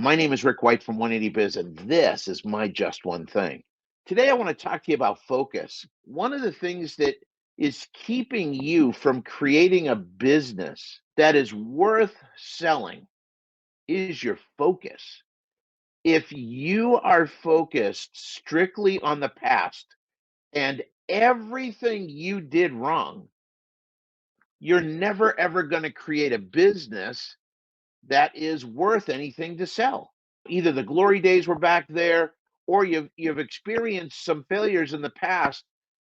My name is Rick White from 180 Biz, and this is my Just One Thing. Today, I want to talk to you about focus. One of the things that is keeping you from creating a business that is worth selling is your focus. If you are focused strictly on the past and everything you did wrong, you're never ever going to create a business that is worth anything to sell. Either the glory days were back there, or you've experienced some failures in the past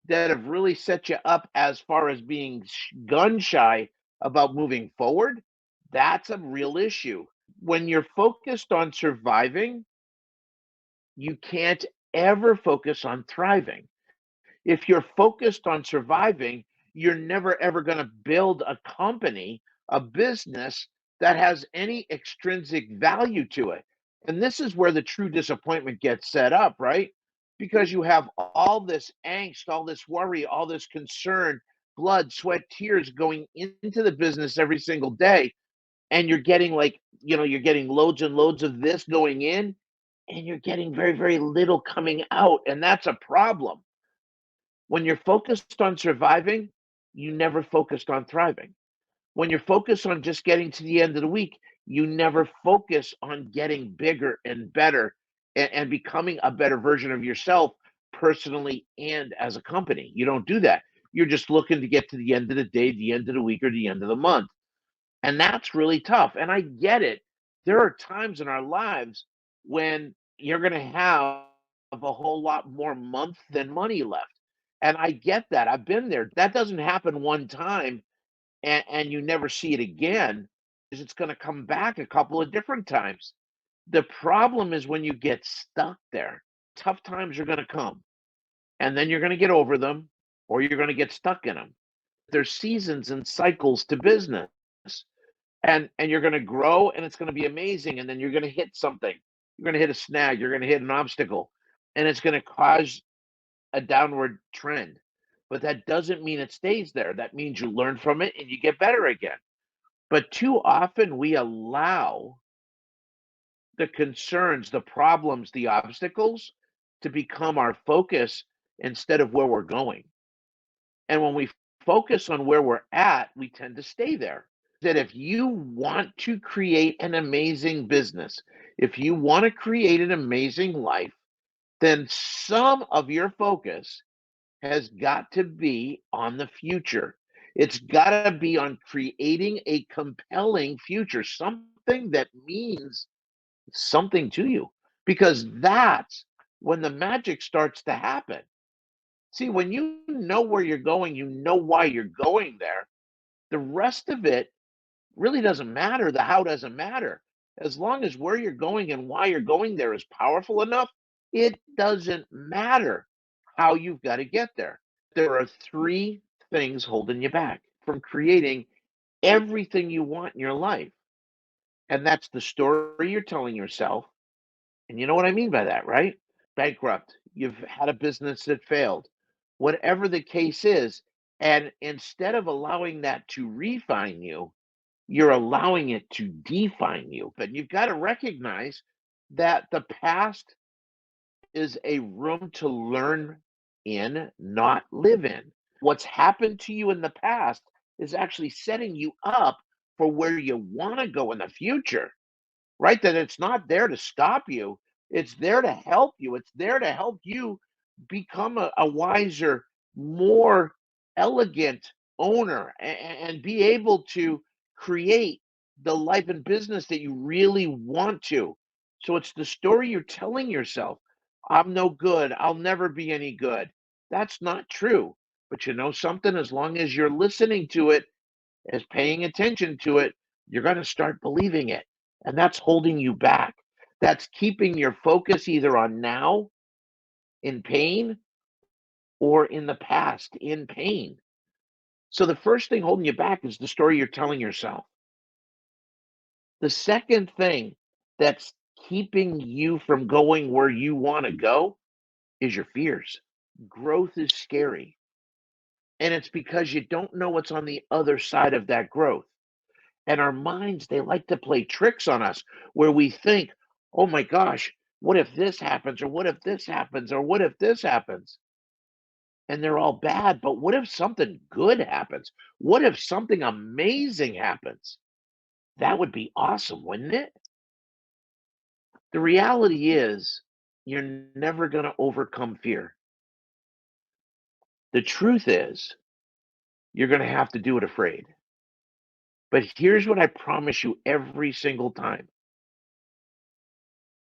that have really set you up as far as being gun shy about moving forward. That's a real issue. When you're focused on surviving, you can't ever focus on thriving. If you're focused on surviving, you're never ever going to build a company, a business that has any extrinsic value to it. And this is where the true disappointment gets set up, right? Because you have all this angst, all this worry, all this concern, blood, sweat, tears going into the business every single day. And you're getting you're getting loads and loads of this going in, and you're getting very, very little coming out. And that's a problem. When you're focused on surviving, you never focused on thriving. When you're focused on just getting to the end of the week, you never focus on getting bigger and better and becoming a better version of yourself personally and as a company. You don't do that. You're just looking to get to the end of the day, the end of the week, or the end of the month. And that's really tough. And I get it. There are times in our lives when you're going to have a whole lot more month than money left. And I get that. I've been there. That doesn't happen one time and you never see it again. It's going to come back a couple of different times. The problem is when you get stuck there, tough times are going to come and then you're going to get over them or you're going to get stuck in them. There's seasons and cycles to business. And you're going to grow and it's going to be amazing, and then you're going to hit something. You're going to hit a snag, you're going to hit an obstacle, and it's going to cause a downward trend. But that doesn't mean it stays there. That means you learn from it and you get better again. But too often we allow the concerns, the problems, the obstacles to become our focus instead of where we're going. And when we focus on where we're at, we tend to stay there. That if you want to create an amazing business, if you want to create an amazing life, then some of your focus has got to be on the future. It's got to be on creating a compelling future, something that means something to you, because that's when the magic starts to happen. See, when you know where you're going, you know why you're going there. The rest of it really doesn't matter. The how doesn't matter. As long as where you're going and why you're going there is powerful enough, it doesn't matter how you've got to get there. There are three things holding you back from creating everything you want in your life. And that's the story you're telling yourself. And you know what I mean by that, right? Bankrupt. You've had a business that failed. Whatever the case is. And instead of allowing that to refine you, you're allowing it to define you. But you've got to recognize that the past is a room to learn in, not live in. What's happened to you in the past is actually setting you up for where you want to go in the future, right? That it's not there to stop you, it's there to help you. It's there to help you become a wiser, more elegant owner and be able to create the life and business that you really want to. So it's the story you're telling yourself. I'm no good. I'll never be any good. That's not true. But you know something? As long as you're listening to it, as paying attention to it, you're going to start believing it. And that's holding you back. That's keeping your focus either on now in pain or in the past in pain. So the first thing holding you back is the story you're telling yourself. The second thing that's keeping you from going where you want to go is your fears. Growth is scary. And it's because you don't know what's on the other side of that growth. And our minds, they like to play tricks on us where we think, Oh my gosh, what if this happens? Or what if this happens? Or what if this happens? And they're all bad. But what if something good happens? What if something amazing happens? That would be awesome, wouldn't it? The reality is, you're never going to overcome fear. The truth is, you're going to have to do it afraid. But here's what I promise you every single time: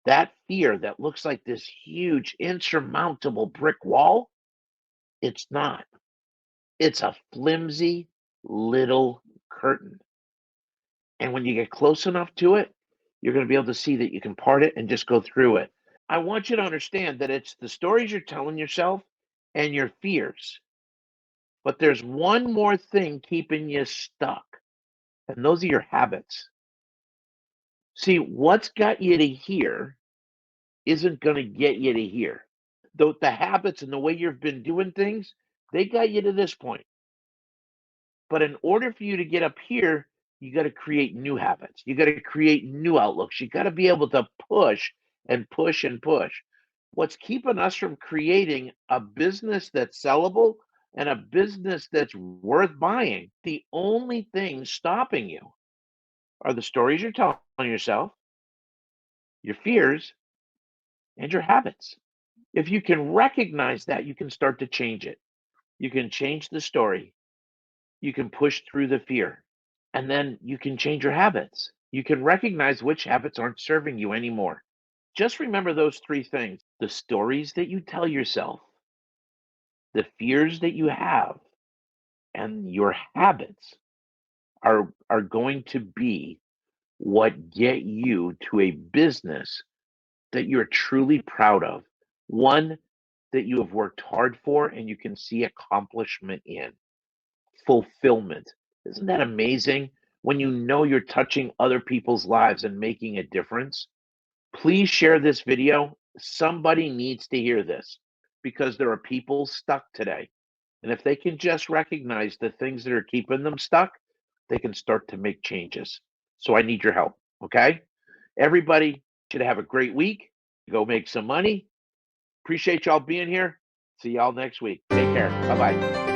that fear that looks like this huge, insurmountable brick wall, it's not. It's a flimsy little curtain. And when you get close enough to it, you're going to be able to see that you can part it and just go through it. I want you to understand that it's the stories you're telling yourself and your fears. But there's one more thing keeping you stuck, and those are your habits. See, what's got you to here isn't going to get you to here. The habits and the way you've been doing things, they got you to this point. But in order for you to get up here, you got to create new habits. You got to create new outlooks. You got to be able to push and push and push. What's keeping us from creating a business that's sellable and a business that's worth buying, the only thing stopping you are the stories you're telling yourself, your fears, and your habits. If you can recognize that, you can start to change it. You can change the story. You can push through the fear. And then you can change your habits. You can recognize which habits aren't serving you anymore. Just remember those three things: the stories that you tell yourself, the fears that you have, and your habits are going to be what get you to a business that you're truly proud of, one that you have worked hard for and you can see accomplishment in, fulfillment. Isn't that amazing? When you know you're touching other people's lives and making a difference, please share this video. Somebody needs to hear this because there are people stuck today. And if they can just recognize the things that are keeping them stuck, they can start to make changes. So I need your help. Okay. Everybody should have a great week. Go make some money. Appreciate y'all being here. See y'all next week. Take care. Bye bye.